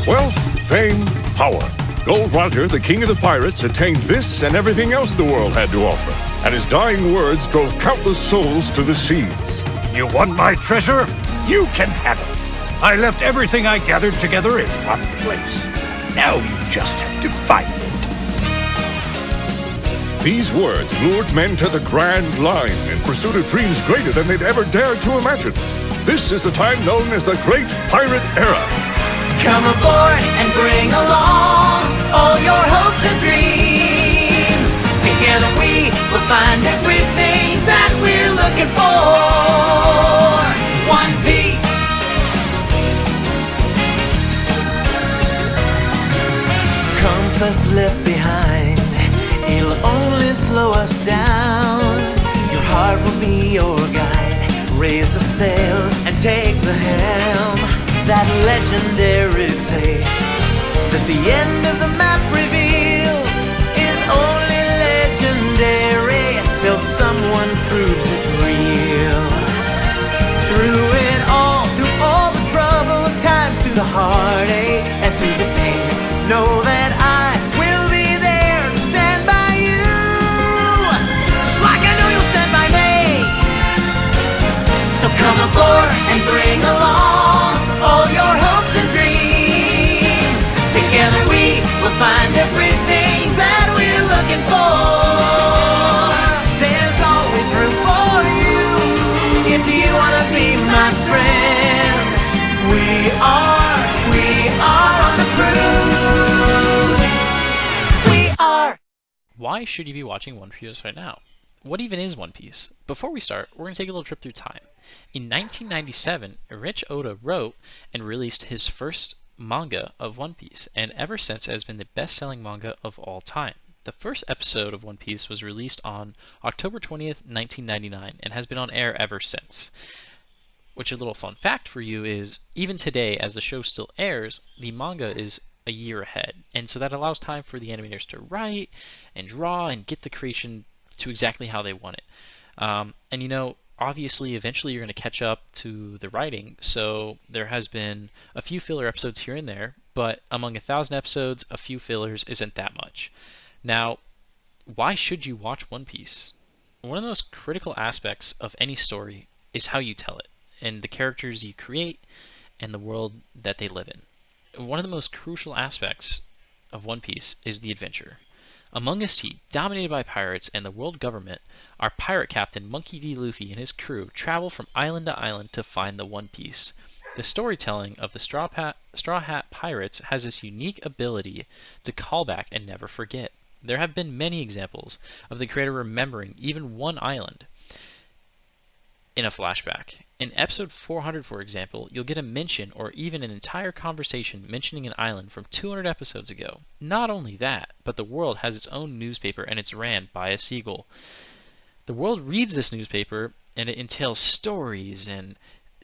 Wealth, fame, power. Gold Roger, the king of the pirates, attained this and everything else the world had to offer. And his dying words drove countless souls to the seas. You want my treasure? You can have it. I left everything I gathered together in one place. Now you just have to find it. These words lured men to the Grand Line in pursuit of dreams greater than they'd ever dared to imagine. This is the time known as the Great Pirate Era. Come aboard and bring along all your hopes and dreams. Together we will find everything that we're looking for. One Piece. Compass left behind, it'll only slow us down. Your heart will be your guide. Raise the sails and take the helm. That legendary place that the end of the map reveals is only legendary till someone proves it real. Through all the trouble of times, through the heartache and through the pain, know that I will be there to stand by you, just like I know you'll stand by me. So come aboard and bring along all your hopes and dreams. Together we will find everything that we're looking for. There's always room for you if you want to be my friend. We are on the cruise. We are. Why should you be watching One Piece right now? What even is One Piece? Before we start, we're going to take a little trip through time. In 1997, Rich Oda wrote and released his first manga of One Piece, and ever since it has been the best-selling manga of all time. The first episode of One Piece was released on October 20th, 1999, and has been on air ever since. Which, a little fun fact for you is, even today, as the show still airs, the manga is a year ahead, and so that allows time for the animators to write and draw and get the creation to exactly how they want it. And you know, obviously, eventually you're going to catch up to the writing, so there has been a few filler episodes here and there, but among 1,000 episodes, a few fillers isn't that much. Now, why should you watch One Piece? One of the most critical aspects of any story is how you tell it, and the characters you create, and the world that they live in. One of the most crucial aspects of One Piece is the adventure. Among a sea dominated by pirates and the world government, our pirate captain Monkey D. Luffy and his crew travel from island to island to find the One Piece. The storytelling of the Straw Hat Pirates has this unique ability to call back and never forget. There have been many examples of the creator remembering even one island in a flashback. In episode 400, for example, you'll get a mention or even an entire conversation mentioning an island from 200 episodes ago. Not only that, but the world has its own newspaper and it's ran by a seagull. The world reads this newspaper and it entails stories and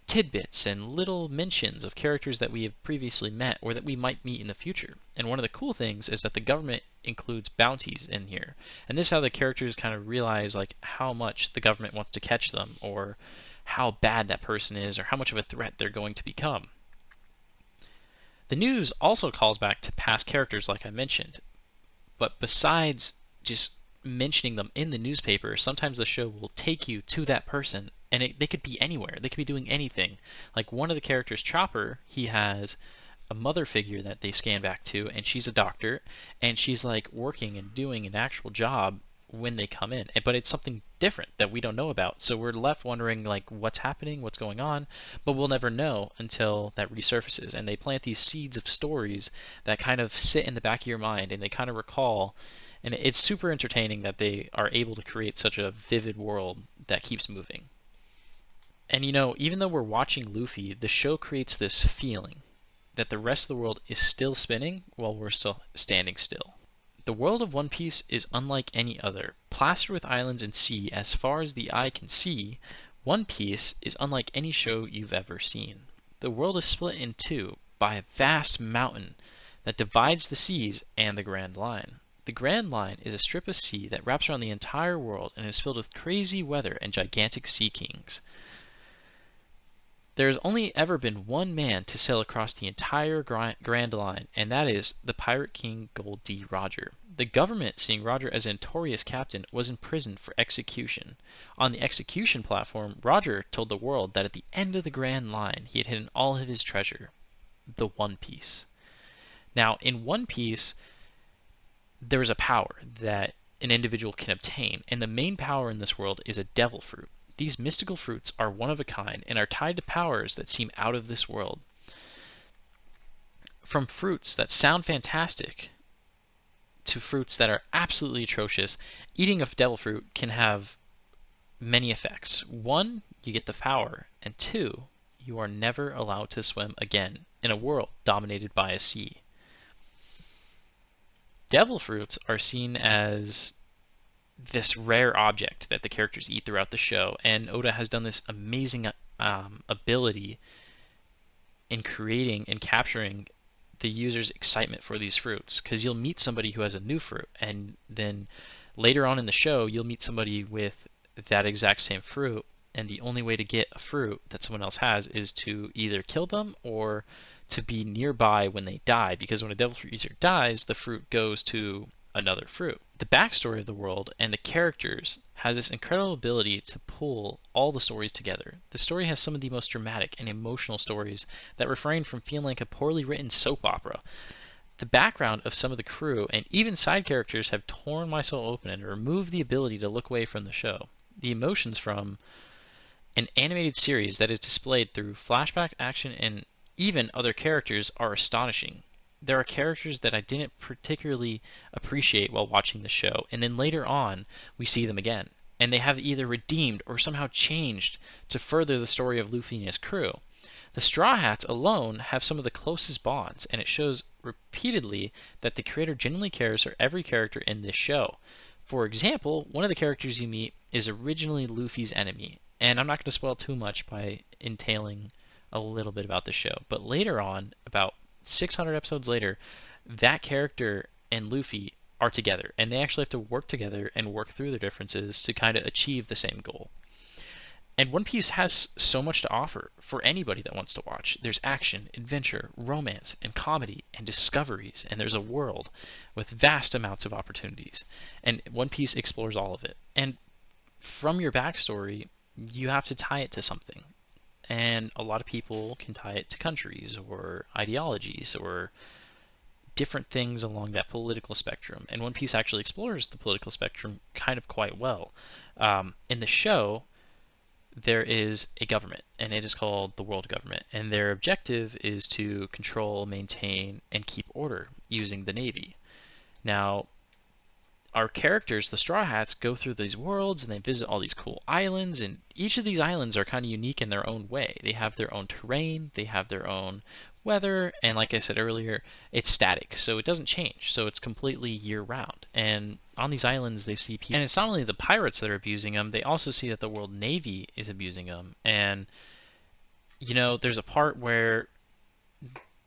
tidbits and little mentions of characters that we have previously met or that we might meet in the future. And one of the cool things is that the government includes bounties in here. And this is how the characters kind of realize like how much the government wants to catch them, or how bad that person is, or how much of a threat they're going to become. The news also calls back to past characters like I mentioned. But besides just mentioning them in the newspaper, sometimes the show will take you to that person, and they could be anywhere. They could be doing anything. Like one of the characters, Chopper, he has a mother figure that they scan back to, and she's a doctor, and she's like working and doing an actual job when they come in, but it's something different that we don't know about, so we're left wondering like what's happening, what's going on, but we'll never know until that resurfaces. And they plant these seeds of stories that kind of sit in the back of your mind, and they kind of recall, and it's super entertaining that they are able to create such a vivid world that keeps moving. And you know, even though we're watching Luffy, the show creates this feeling that the rest of the world is still spinning while we're still standing still. The world of One Piece is unlike any other. Plastered with islands and sea as far as the eye can see, One Piece is unlike any show you've ever seen. The world is split in two by a vast mountain that divides the seas and the Grand Line. The Grand Line is a strip of sea that wraps around the entire world and is filled with crazy weather and gigantic sea kings. There's only ever been one man to sail across the entire Grand Line, and that is the Pirate King Gold D. Roger. The government, seeing Roger as a notorious captain, was imprisoned for execution. On the execution platform, Roger told the world that at the end of the Grand Line, he had hidden all of his treasure, the One Piece. Now, in One Piece, there is a power that an individual can obtain, and the main power in this world is a devil fruit. These mystical fruits are one of a kind and are tied to powers that seem out of this world. From fruits that sound fantastic to fruits that are absolutely atrocious, eating a devil fruit can have many effects. 1, you get the power, and 2, you are never allowed to swim again in a world dominated by a sea. Devil fruits are seen as this rare object that the characters eat throughout the show, and Oda has done this amazing ability in creating and capturing the user's excitement for these fruits, because you'll meet somebody who has a new fruit, and then later on in the show you'll meet somebody with that exact same fruit, and the only way to get a fruit that someone else has is to either kill them or to be nearby when they die, because when a devil fruit user dies, the fruit goes to another fruit. The backstory of the world and the characters has this incredible ability to pull all the stories together. The story has some of the most dramatic and emotional stories that refrain from feeling like a poorly written soap opera. The background of some of the crew and even side characters have torn my soul open and removed the ability to look away from the show. The emotions from an animated series that is displayed through flashback action and even other characters are astonishing. There are characters that I didn't particularly appreciate while watching the show, and then later on we see them again, and they have either redeemed or somehow changed to further the story of Luffy and his crew. The Straw Hats alone have some of the closest bonds, and it shows repeatedly that the creator genuinely cares for every character in this show. For example, one of the characters you meet is originally Luffy's enemy, and I'm not going to spoil too much by entailing a little bit about the show, but later on, about 600 episodes later, that character and Luffy are together, and they actually have to work together and work through their differences to kind of achieve the same goal. And One Piece has so much to offer for anybody that wants to watch. There's action, adventure, romance, and comedy, and discoveries, and there's a world with vast amounts of opportunities. And One Piece explores all of it. And from your backstory, you have to tie it to something. And a lot of people can tie it to countries or ideologies or different things along that political spectrum. And One Piece actually explores the political spectrum kind of quite well. In the show, there is a government, and it is called the World Government. And their objective is to control, maintain, and keep order using the Navy. Now, our characters, the Straw Hats, go through these worlds and they visit all these cool islands, and each of these islands are kind of unique in their own way. They have their own terrain, they have their own weather, and like I said earlier, it's static, so it doesn't change, so it's completely year-round. And on these islands they see people, and it's not only the pirates that are abusing them, they also see that the World Navy is abusing them. And you know, there's a part where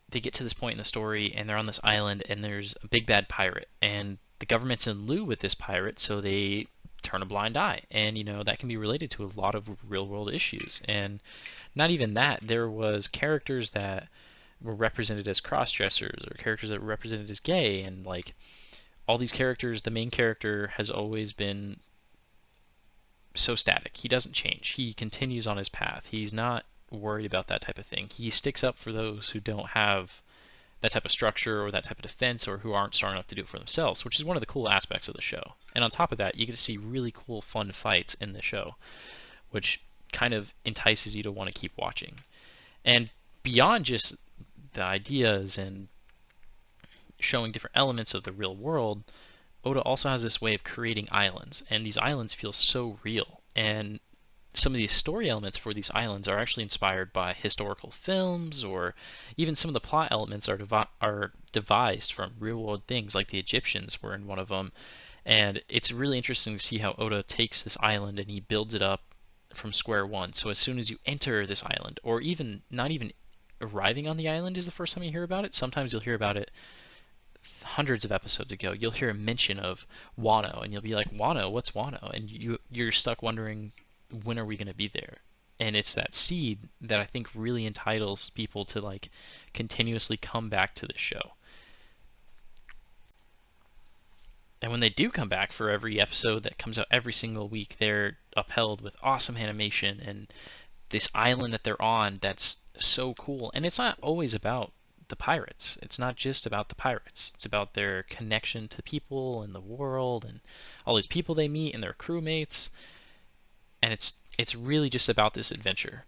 they get to this point in the story and they're on this island and there's a big bad pirate, and the government's in lieu with this pirate, so they turn a blind eye. And, you know, that can be related to a lot of real-world issues. And not even that, there was characters that were represented as cross-dressers or characters that were represented as gay, and, like, all these characters, the main character has always been so static. He doesn't change. He continues on his path. He's not worried about that type of thing. He sticks up for those who don't have that type of structure or that type of defense, or who aren't strong enough to do it for themselves, which is one of the cool aspects of the show. And on top of that, you get to see really cool, fun fights in the show, which kind of entices you to want to keep watching. And beyond just the ideas and showing different elements of the real world, Oda also has this way of creating islands, and these islands feel so real. And some of these story elements for these islands are actually inspired by historical films, or even some of the plot elements are devised from real-world things, like the Egyptians were in one of them. And it's really interesting to see how Oda takes this island and he builds it up from square one. So as soon as you enter this island, or even not even arriving on the island is the first time you hear about it, sometimes you'll hear about it hundreds of episodes ago. You'll hear a mention of Wano, and you'll be like, Wano, what's Wano? And you're stuck wondering, when are we going to be there? And it's that seed that I think really entitles people to like continuously come back to this show. And when they do come back for every episode that comes out every single week, they're upheld with awesome animation and this island that they're on that's so cool. And it's not always about the pirates. It's not just about the pirates. It's about their connection to people and the world and all these people they meet and their crewmates. And it's really just about this adventure.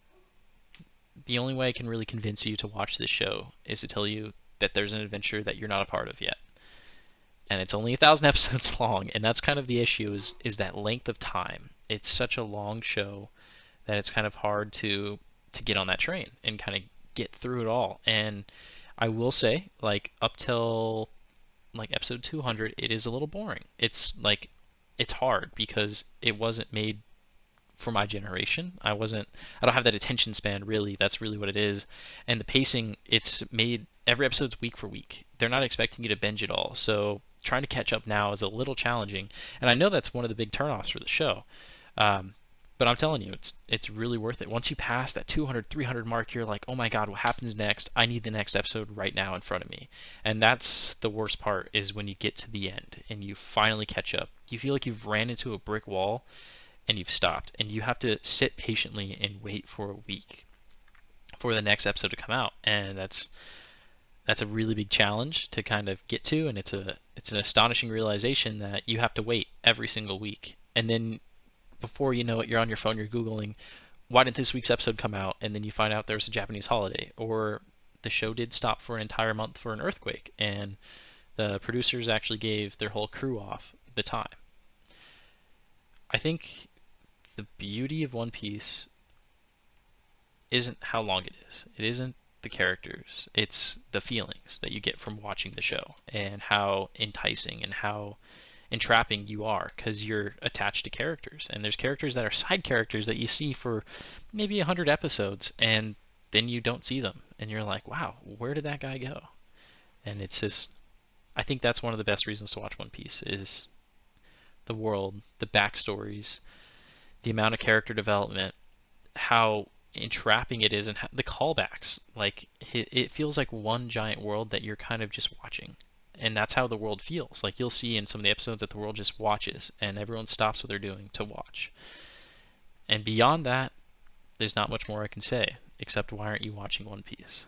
The only way I can really convince you to watch this show is to tell you that there's an adventure that you're not a part of yet. And it's only 1,000 episodes long, and that's kind of the issue is that length of time. It's such a long show that it's kind of hard to get on that train and kind of get through it all. And I will say, like, up till like episode 200, it is a little boring. It's hard because it wasn't made for my generation. I don't have that attention span, really. That's really what it is. And the pacing, it's made every episode's week for week. They're not expecting you to binge it all. So trying to catch up now is a little challenging. And I know that's one of the big turnoffs for the show. But I'm telling you, it's really worth it. Once you pass that 200, 300 mark, you're like, oh my God, what happens next? I need the next episode right now in front of me. And that's the worst part, is when you get to the end and you finally catch up. You feel like you've ran into a brick wall and you've stopped, and you have to sit patiently and wait for a week for the next episode to come out. And that's a really big challenge to kind of get to, and it's an astonishing realization that you have to wait every single week. And then before you know it, you're on your phone, you're Googling, why didn't this week's episode come out? And then you find out there's a Japanese holiday, or the show did stop for an entire month for an earthquake, and the producers actually gave their whole crew off the time. I think the beauty of One Piece isn't how long it is. It isn't the characters. It's the feelings that you get from watching the show, and how enticing and how entrapping you are, because you're attached to characters. And there's characters that are side characters that you see for maybe 100 episodes, and then you don't see them. And you're like, wow, where did that guy go? And it's just, I think that's one of the best reasons to watch One Piece, is the world, the backstories, the amount of character development, how entrapping it is, and the callbacks. Like, it feels like one giant world that you're kind of just watching. And that's how the world feels. Like, you'll see in some of the episodes that the world just watches, and everyone stops what they're doing to watch. And beyond that, there's not much more I can say, except why aren't you watching One Piece?